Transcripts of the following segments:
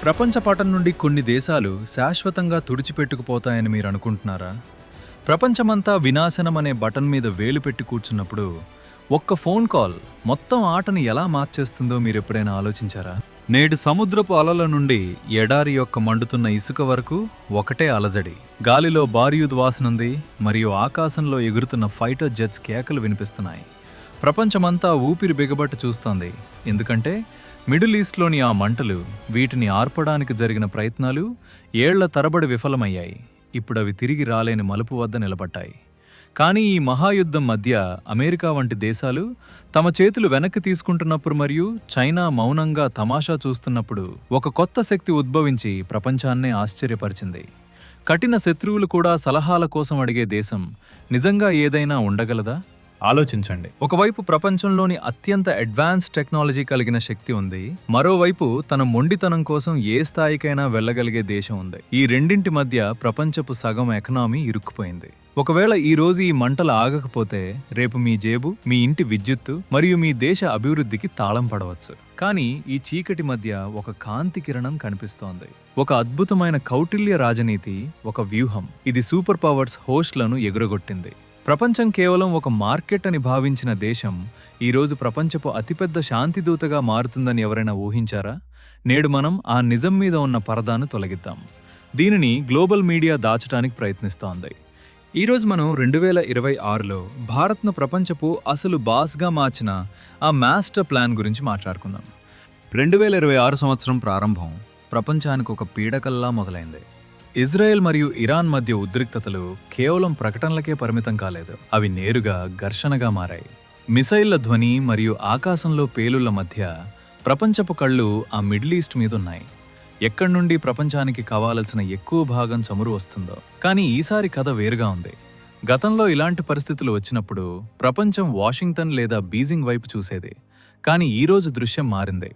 ప్రపంచ పటం నుండి కొన్ని దేశాలు శాశ్వతంగా తుడిచిపెట్టుకుపోతాయని మీరు అనుకుంటున్నారా? ప్రపంచమంతా వినాశనం అనే బటన్ మీద వేలు పెట్టి కూర్చున్నప్పుడు ఒక్క ఫోన్ కాల్ మొత్తం ఆటని ఎలా మార్చేస్తుందో మీరెప్పుడైనా ఆలోచించారా? నేడు సముద్రపు అలల నుండి ఎడారి యొక్క మండుతున్న ఇసుక వరకు ఒకటే అలజడి. గాలిలో బారియుద్ వాసనుంది మరియు ఆకాశంలో ఎగురుతున్న ఫైటర్ జెట్స్ కేకలు వినిపిస్తున్నాయి. ప్రపంచమంతా ఊపిరి బిగబట్టి చూస్తోంది. ఎందుకంటే మిడిల్ ఈస్ట్లోని ఆ మంటలు, వీటిని ఆర్పడానికి జరిగిన ప్రయత్నాలు ఏళ్ల తరబడి విఫలమయ్యాయి. ఇప్పుడవి తిరిగి రాలేని మలుపు వద్ద నిలబడ్డాయి. కానీ ఈ మహాయుద్ధం మధ్య అమెరికా వంటి దేశాలు తమ చేతులు వెనక్కి తీసుకుంటున్నప్పుడు మరియు చైనా మౌనంగా తమాషా చూస్తున్నప్పుడు ఒక కొత్త శక్తి ఉద్భవించి ప్రపంచాన్నే ఆశ్చర్యపరిచింది. కఠిన శత్రువులు కూడా సలహాల కోసం అడిగే దేశం నిజంగా ఏదైనా ఉండగలదా? ఆలోచించండి. ఒకవైపు ప్రపంచంలోని అత్యంత అడ్వాన్స్ టెక్నాలజీ కలిగిన శక్తి ఉంది, మరోవైపు తన మొండితనం కోసం ఏ స్థాయికైనా వెళ్ళగలిగే దేశం ఉంది. ఈ రెండింటి మధ్య ప్రపంచపు సగం ఎకనామీ ఇరుక్కుపోయింది. ఒకవేళ ఈ రోజు ఈ మంటలు ఆగకపోతే రేపు మీ జేబు, మీ ఇంటి విద్యుత్తు మరియు మీ దేశ అభివృద్ధికి తాళం పడవచ్చు. కానీ ఈ చీకటి మధ్య ఒక కాంతి కిరణం కనిపిస్తోంది. ఒక అద్భుతమైన కౌటిల్య రాజనీతి, ఒక వ్యూహం. ఇది సూపర్ పవర్స్ హోస్ట్లను ఎగురగొట్టింది. ప్రపంచం కేవలం ఒక మార్కెట్ అని భావించిన దేశం ఈరోజు ప్రపంచపు అతిపెద్ద శాంతిదూతగా మారుతుందని ఎవరైనా ఊహించారా? నేడు మనం ఆ నిజం మీద ఉన్న పరదాను తొలగిద్దాం. దీనిని గ్లోబల్ మీడియా దాచడానికి ప్రయత్నిస్తోంది. ఈరోజు మనం 2026లో భారత్ను ప్రపంచపు అసలు బాస్గా మార్చిన ఆ మాస్టర్ ప్లాన్ గురించి మాట్లాడుకుందాం. 2026 సంవత్సరం ప్రారంభం ప్రపంచానికి ఒక పీడకల్లా మొదలైంది. ఇజ్రాయెల్ మరియు ఇరాన్ మధ్య ఉద్రిక్తతలు కేవలం ప్రకటనలకే పరిమితం కాలేదు, అవి నేరుగా ఘర్షణగా మారాయి. మిసైళ్ల ధ్వని మరియు ఆకాశంలో పేలుళ్ల మధ్య ప్రపంచపు కళ్ళు ఆ మిడిల్ ఈస్ట్ మీదున్నాయి. ఎక్కడి నుండి ప్రపంచానికి కావాల్సిన ఎక్కువ భాగం చమురు వస్తుందో. కానీ ఈసారి కథ వేరుగా ఉంది. గతంలో ఇలాంటి పరిస్థితులు వచ్చినప్పుడు ప్రపంచం వాషింగ్టన్ లేదా బీజింగ్ వైపు చూసేది. కానీ ఈరోజు దృశ్యం మారింది.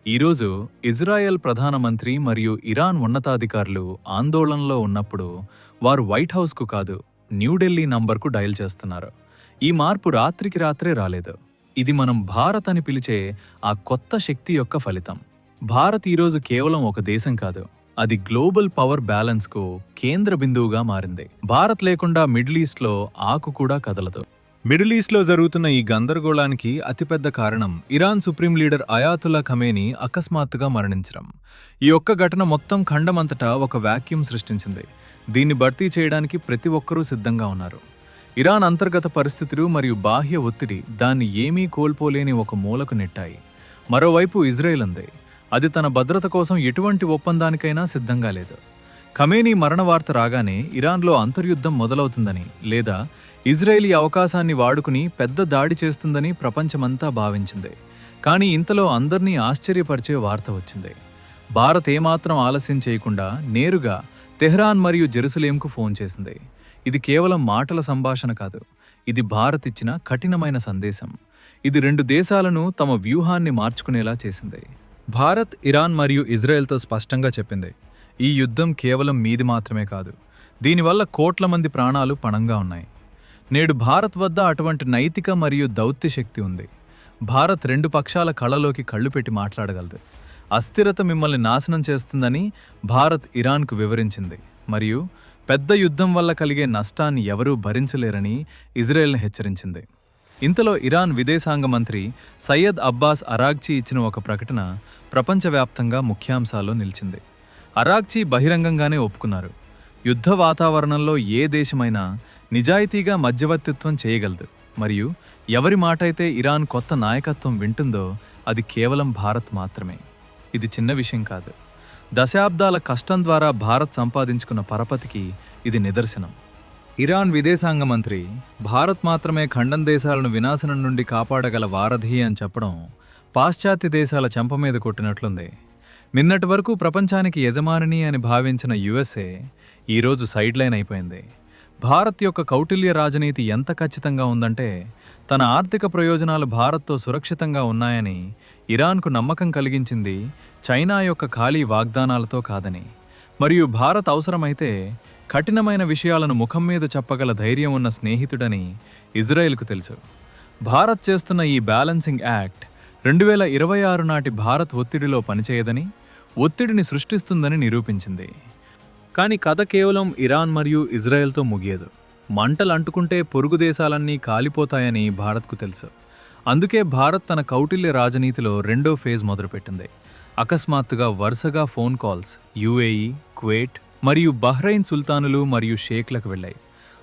ఈరోజు ఇజ్రాయెల్ ప్రధానమంత్రి మరియు ఇరాన్ ఉన్నతాధికారులు ఆందోళనలో ఉన్నప్పుడు వారు వైట్ హౌస్కు కాదు, న్యూఢిల్లీ నంబర్కు డయల్ చేస్తున్నారు. ఈ మార్పు రాత్రికి రాత్రే రాలేదు. ఇది మనం భారత్ అని పిలిచే ఆ కొత్త శక్తి యొక్క ఫలితం. భారత్ ఈరోజు కేవలం ఒక దేశం కాదు, అది గ్లోబల్ పవర్ బ్యాలెన్స్కు కేంద్ర బిందువుగా మారింది. భారత్ లేకుండా మిడిల్ ఈస్ట్లో ఆకు కూడా కదలదు. మిడిల్ ఈస్ట్లో జరుగుతున్న ఈ గందరగోళానికి అతిపెద్ద కారణం ఇరాన్ సుప్రీం లీడర్ అయాతుల్లా ఖమేనీ అకస్మాత్తుగా మరణించడం. ఈ ఒక్క ఘటన మొత్తం ఖండమంతటా ఒక వాక్యూమ్ సృష్టించింది. దీన్ని భర్తీ చేయడానికి ప్రతి ఒక్కరూ సిద్ధంగా ఉన్నారు. ఇరాన్ అంతర్గత పరిస్థితులు మరియు బాహ్య ఒత్తిడి దాన్ని ఏమీ కోల్పోలేని ఒక మూలకు నెట్టాయి. మరోవైపు ఇజ్రాయెల్ ఉంది. అది తన భద్రత కోసం ఎటువంటి ఒప్పందానికైనా సిద్ధంగా లేదు. ఖమేనీ మరణ వార్త రాగానే ఇరాన్లో అంతర్యుద్ధం మొదలవుతుందని లేదా ఇజ్రాయెలీ అవకాశాన్ని వాడుకుని పెద్ద దాడి చేస్తుందని ప్రపంచమంతా భావించింది. కానీ ఇంతలో అందర్నీ ఆశ్చర్యపరిచే వార్త వచ్చింది. భారత్ ఏమాత్రం ఆలస్యం చేయకుండా నేరుగా తెహ్రాన్ మరియు జెరూసలేంకు ఫోన్ చేసింది. ఇది కేవలం మాటల సంభాషణ కాదు, ఇది భారత్ ఇచ్చిన కఠినమైన సందేశం. ఇది రెండు దేశాలను తమ వ్యూహాన్ని మార్చుకునేలా చేసింది. భారత్ ఇరాన్ మరియు ఇజ్రాయెల్తో స్పష్టంగా చెప్పింది, ఈ యుద్ధం కేవలం మీది మాత్రమే కాదు, దీనివల్ల కోట్ల మంది ప్రాణాలు పణంగా ఉన్నాయి. నేడు భారత్ వద్ద అటువంటి నైతిక మరియు దౌత్య శక్తి ఉంది. భారత్ రెండు పక్షాల కళ్ళలోకి కళ్ళు పెట్టి మాట్లాడగలదు. అస్థిరత మిమ్మల్ని నాశనం చేస్తుందని భారత్ ఇరాన్కు వివరించింది మరియు పెద్ద యుద్ధం వల్ల కలిగే నష్టాన్ని ఎవరూ భరించలేరని ఇజ్రాయెల్ను హెచ్చరించింది. ఇంతలో ఇరాన్ విదేశాంగ మంత్రి సయ్యద్ అబ్బాస్ అరాగ్చీ ఇచ్చిన ఒక ప్రకటన ప్రపంచవ్యాప్తంగా ముఖ్యాంశాల్లో నిలిచింది. అరాగ్చీ బహిరంగంగానే ఒప్పుకున్నారు, యుద్ధ వాతావరణంలో ఏ దేశమైనా నిజాయితీగా మధ్యవర్తిత్వం చేయగలదు మరియు ఎవరి మాటైతే ఇరాన్ కొత్త నాయకత్వం వింటుందో అది కేవలం భారత్ మాత్రమే. ఇది చిన్న విషయం కాదు. దశాబ్దాల కష్టం ద్వారా భారత్ సంపాదించుకున్న పరపతికి ఇది నిదర్శనం. ఇరాన్ విదేశాంగ మంత్రి భారత్ మాత్రమే ఖండం దేశాలను వినాశనం నుండి కాపాడగల వారధి అని చెప్పడం పాశ్చాత్య దేశాల చెంప మీద కొట్టినట్లుంది. నిన్నటి వరకు ప్రపంచానికి యజమానిని అని భావించిన యుఎస్ఏ ఈరోజు సైడ్ లైన్ అయిపోయింది. భారత్ యొక్క కౌటిల్య రాజనీతి ఎంత ఖచ్చితంగా ఉందంటే తన ఆర్థిక ప్రయోజనాలు భారత్తో సురక్షితంగా ఉన్నాయని ఇరాన్కు నమ్మకం కలిగించింది చైనా యొక్క ఖాళీ వాగ్దానాలతో కాదని. మరియు భారత్ అవసరమైతే కఠినమైన విషయాలను ముఖం మీద చెప్పగల ధైర్యం ఉన్న స్నేహితుడని ఇజ్రాయెల్కు తెలుసు. భారత్ చేస్తున్న ఈ బ్యాలెన్సింగ్ యాక్ట్ 2026 నాటి భారత్ ఒత్తిడిలో పనిచేయదని, ఒత్తిడిని సృష్టిస్తుందని నిరూపించింది. కానీ కథ కేవలం ఇరాన్ మరియు ఇజ్రాయెల్తో ముగియదు. మంటలు అంటుకుంటే పొరుగు దేశాలన్నీ కాలిపోతాయని భారత్కు తెలుసు. అందుకే భారత్ తన కౌటిల్య రాజనీతిలో రెండో ఫేజ్ మొదలుపెట్టింది. అకస్మాత్తుగా వరుసగా ఫోన్ కాల్స్ యుఏఈ, కువైట్ మరియు బహ్రెయిన్ సుల్తానులు మరియు షేక్లకు వెళ్ళాయి.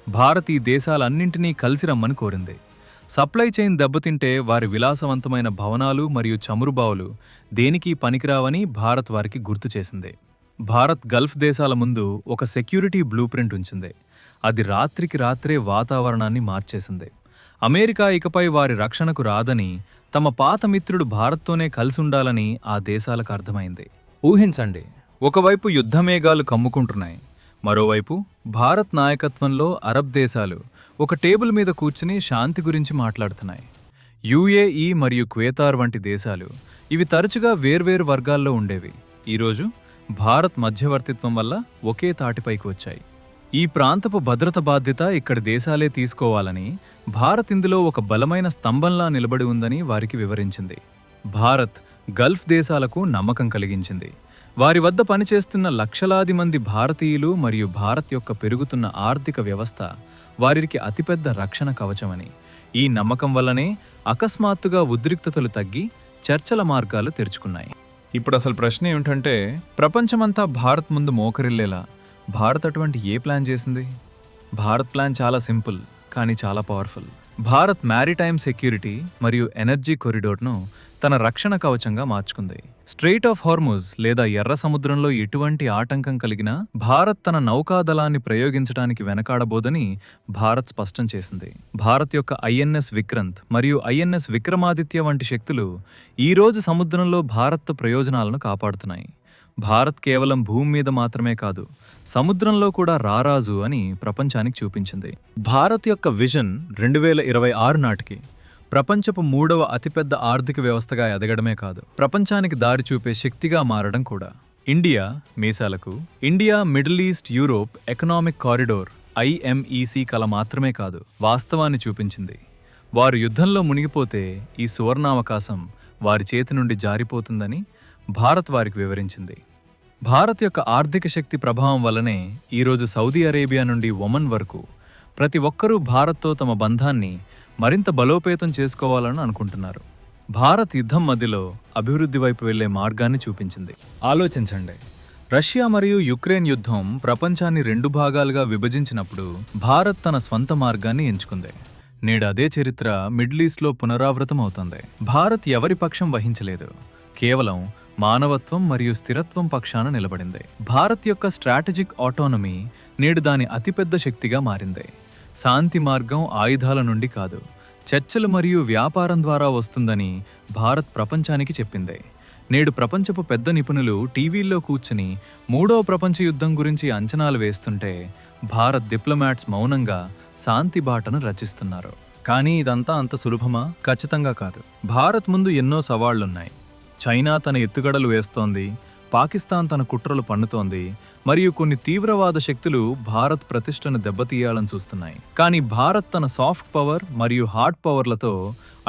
భారత్ ఈ దేశాలన్నింటినీ కలిసి రమ్మని కోరింది. సప్లై చైన్ దెబ్బతింటే వారి విలాసవంతమైన భవనాలు మరియు చమురుబావులు దేనికి పనికిరావని భారత్ వారికి గుర్తు చేసింది. భారత్ గల్ఫ్ దేశాల ముందు ఒక సెక్యూరిటీ బ్లూ ప్రింట్ ఉంచింది. అది రాత్రికి రాత్రే వాతావరణాన్ని మార్చేసింది. అమెరికా ఇకపై వారి రక్షణకు రాదని, తమ పాత మిత్రుడు భారత్తోనే కలిసుండాలని ఆ దేశాలకు అర్థమైంది. ఊహించండి, ఒకవైపు యుద్ధమేఘాలు కమ్ముకుంటున్నాయి, మరోవైపు భారత్ నాయకత్వంలో అరబ్ దేశాలు ఒక టేబుల్ మీద కూర్చుని శాంతి గురించి మాట్లాడుతున్నాయి. యుఏఈ మరియు క్వేతార్ వంటి దేశాలు, ఇవి తరచుగా వేర్వేరు వర్గాల్లో ఉండేవి, ఈరోజు భారత్ మధ్యవర్తిత్వం వల్ల ఒకే తాటిపైకి వచ్చాయి. ఈ ప్రాంతపు భద్రత బాధ్యత ఇక్కడి దేశాలే తీసుకోవాలని, భారత్ ఇందులో ఒక బలమైన స్తంభంలా నిలబడి ఉందని వారికి వివరించింది. భారత్ గల్ఫ్ దేశాలకు నమ్మకం కలిగించింది. వారి వద్ద పనిచేస్తున్న లక్షలాది మంది భారతీయులు మరియు భారత్ యొక్క పెరుగుతున్న ఆర్థిక వ్యవస్థ వారికి అతిపెద్ద రక్షణ కవచమని. ఈ నమ్మకం వల్లనే అకస్మాత్తుగా ఉద్రిక్తతలు తగ్గి చర్చల మార్గాలు తెరుచుకున్నాయి. ఇప్పుడు అసలు ప్రశ్న ఏమిటంటే, ప్రపంచమంతా భారత్ ముందు మోకరిల్లేలా భారత్ అటువంటి ఏ ప్లాన్ చేసింది? భారత్ ప్లాన్ చాలా సింపుల్ కానీ చాలా పవర్ఫుల్. భారత్ మ్యారిటైమ్ సెక్యూరిటీ మరియు ఎనర్జీ కొరిడోర్ను తన రక్షణ కవచంగా మార్చుకుంది. స్ట్రెయిట్ ఆఫ్ హార్ముజ్ లేదా ఎర్ర సముద్రంలో ఎటువంటి ఆటంకం కలిగినా భారత్ తన నౌకాదళాన్ని ప్రయోగించడానికి వెనకాడబోదని భారత్ స్పష్టం చేసింది. భారత్ యొక్క ఐఎన్ఎస్ విక్రాంత్ మరియు ఐఎన్ఎస్ విక్రమాదిత్య వంటి శక్తులు ఈరోజు సముద్రంలో భారత్ ప్రయోజనాలను కాపాడుతున్నాయి. భారత్ కేవలం భూమి మీద మాత్రమే కాదు, సముద్రంలో కూడా రారాజు అని ప్రపంచానికి చూపించింది. భారత్ యొక్క విజన్ 2026 నాటికి ప్రపంచపు 3వ అతిపెద్ద ఆర్థిక వ్యవస్థగా ఎదగడమే కాదు, ప్రపంచానికి దారి చూపే శక్తిగా మారడం కూడా. ఇండియా మీసాలకు India Middle East Europe economic corridor IMEC కల మాత్రమే కాదు, వాస్తవాన్ని చూపించింది. వారు యుద్ధంలో మునిగిపోతే ఈ సువర్ణావకాశం వారి చేతి నుండి జారిపోతుందని భారత్ వారికి వివరించింది. భారత్ యొక్క ఆర్థిక శక్తి ప్రభావం వల్లనే ఈరోజు సౌదీ అరేబియా నుండి ఒమన్ వరకు ప్రతి ఒక్కరూ భారత్తో తమ బంధాన్ని మరింత బలోపేతం చేసుకోవాలని అనుకుంటున్నారు. భారత్ యుద్ధం మధ్యలో అభివృద్ధి వైపు వెళ్లే మార్గాన్ని చూపించింది. ఆలోచించండి, రష్యా మరియు యుక్రెయిన్ యుద్ధం ప్రపంచాన్ని 2 భాగాలుగా విభజించినప్పుడు భారత్ తన స్వంత మార్గాన్ని ఎంచుకుంది. నేడు అదే చరిత్ర మిడిల్ ఈస్ట్లో పునరావృతం అవుతుంది. భారత్ ఎవరి పక్షం వహించలేదు, కేవలం మానవత్వం మరియు స్థిరత్వం పక్షాన నిలబడింది. భారత్ యొక్క స్ట్రాటజిక్ ఆటోనమీ నేడు దాని అతిపెద్ద శక్తిగా మారింది. శాంతి మార్గం ఆయుధాల నుండి కాదు, చర్చలు మరియు వ్యాపారం ద్వారా వస్తుందని భారత్ ప్రపంచానికి చెప్పింది. నేడు ప్రపంచపు పెద్ద నిపుణులు టీవీల్లో కూర్చుని 3వ ప్రపంచ యుద్ధం గురించి అంచనాలు వేస్తుంటే భారత్ డిప్లొమాట్స్ మౌనంగా శాంతి బాటను రచిస్తున్నారు. కానీ ఇదంతా అంత సులభమా? ఖచ్చితంగా కాదు. భారత్ ముందు ఎన్నో సవాళ్లున్నాయి. చైనా తన ఎత్తుగడలు వేస్తోంది, పాకిస్తాన్ తన కుట్రలు పన్నుతోంది, మరియు కొన్ని తీవ్రవాద శక్తులు భారత్ ప్రతిష్టను దెబ్బతీయాలని చూస్తున్నాయి. కానీ భారత్ తన సాఫ్ట్ పవర్ మరియు హార్డ్ పవర్లతో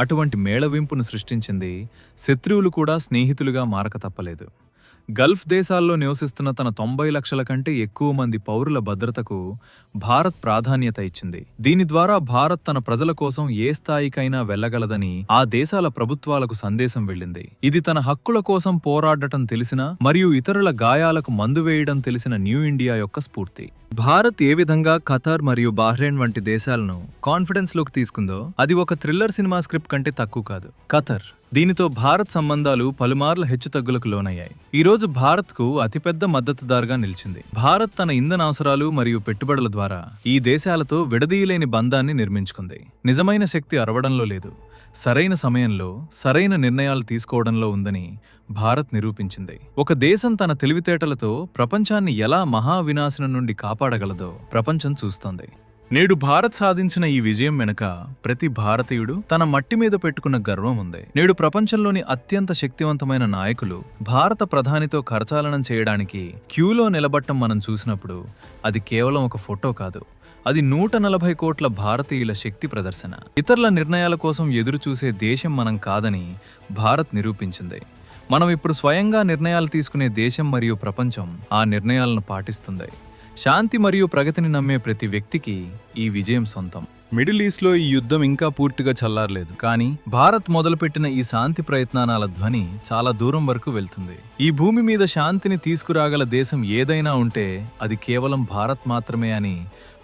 అటువంటి మేళవింపును సృష్టించింది. శత్రువులు కూడా స్నేహితులుగా మారక తప్పలేదు. గల్ఫ్ దేశాల్లో నివసిస్తున్న తన 90 లక్షల కంటే ఎక్కువ మంది పౌరుల భద్రతకు భారత్ ప్రాధాన్యత ఇచ్చింది. దీని ద్వారా భారత్ తన ప్రజల కోసం ఏ స్థాయికైనా వెళ్లగలదని ఆ దేశాల ప్రభుత్వాలకు సందేశం వెళ్ళింది. ఇది తన హక్కుల కోసం పోరాడటం తెలిసిన మరియు ఇతరుల గాయాలకు మందు వేయడం తెలిసిన న్యూ ఇండియా యొక్క స్ఫూర్తి. భారత్ ఏ విధంగా ఖతార్ మరియు బహ్రెయిన్ వంటి దేశాలను కాన్ఫిడెన్స్లోకి తీసుకుందో అది ఒక థ్రిల్లర్ సినిమా స్క్రిప్ట్ కంటే తక్కువ కాదు. ఖతార్, దీనితో భారత్ సంబంధాలు పలుమార్ల హెచ్చుతగ్గులకు లోనయ్యాయి. ఈరోజు భారత్కు అతిపెద్ద మద్దతుదారుగా నిలిచింది. భారత్ తన ఇంధన అవసరాలు మరియు పెట్టుబడుల ద్వారా ఈ దేశాలతో విడదీయలేని బంధాన్ని నిర్మించుకుంది. నిజమైన శక్తి అరవడంలో లేదు, సరైన సమయంలో సరైన నిర్ణయాలు తీసుకోవడంలో ఉందని భారత్ నిరూపించింది. ఒక దేశం తన తెలివితేటలతో ప్రపంచాన్ని ఎలా మహావినాశనం నుండి కాపాడగలదో ప్రపంచం చూస్తోంది. నేడు భారత్ సాధించిన ఈ విజయం వెనుక ప్రతి భారతీయుడు తన మట్టి మీద పెట్టుకున్న గర్వం ఉంది. నేడు ప్రపంచంలోని అత్యంత శక్తివంతమైన నాయకులు భారత ప్రధానితో కరచాలనం చేయడానికి క్యూలో నిలబట్టం మనం చూసినప్పుడు అది కేవలం ఒక ఫోటో కాదు, అది 140 కోట్ల భారతీయుల శక్తి ప్రదర్శన. ఇతరుల నిర్ణయాల కోసం ఎదురు చూసే దేశం మనం కాదని భారత్ నిరూపించింది. మనం ఇప్పుడు స్వయంగా నిర్ణయాలు తీసుకునే దేశం మరియు ప్రపంచం ఆ నిర్ణయాలను పాటిస్తుంది. శాంతి మరియు ప్రగతిని నమ్మే ప్రతి వ్యక్తికి ఈ విజయం సొంతం. మిడిల్ ఈస్ట్లో ఈ యుద్ధం ఇంకా పూర్తిగా చల్లారలేదు, కానీ భారత్ మొదలుపెట్టిన ఈ శాంతి ప్రయత్నాల ధ్వని చాలా దూరం వరకు వెళ్తుంది. ఈ భూమి మీద శాంతిని తీసుకురాగల దేశం ఏదైనా ఉంటే అది కేవలం భారత్ మాత్రమే అని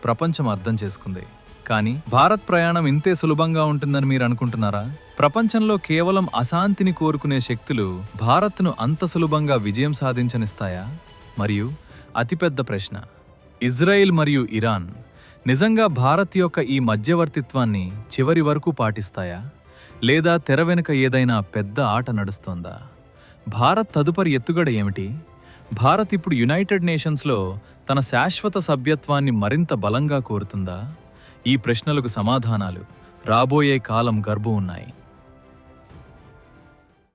ప్రపంచం అర్థం చేసుకుంది. కానీ భారత్ ప్రయాణం ఇంతే సులభంగా ఉంటుందని మీరు అనుకుంటున్నారా? ప్రపంచంలో కేవలం అశాంతిని కోరుకునే శక్తులు భారత్ను అంత సులభంగా విజయం సాధించనిస్తాయా? మరియు అతిపెద్ద ప్రశ్న, ఇజ్రాయిల్ మరియు ఇరాన్ నిజంగా భారత్ యొక్క ఈ మధ్యవర్తిత్వాన్ని చివరి వరకు పాటిస్తాయా? లేదా తెర వెనుక ఏదైనా పెద్ద ఆట నడుస్తోందా? భారత్ తదుపరి ఎత్తుగడ ఏమిటి? భారత్ ఇప్పుడు యునైటెడ్ నేషన్స్లో తన శాశ్వత సభ్యత్వాన్ని మరింత బలంగా కోరుతుందా? ఈ ప్రశ్నలకు సమాధానాలు రాబోయే కాలం గర్భం ఉన్నాయి.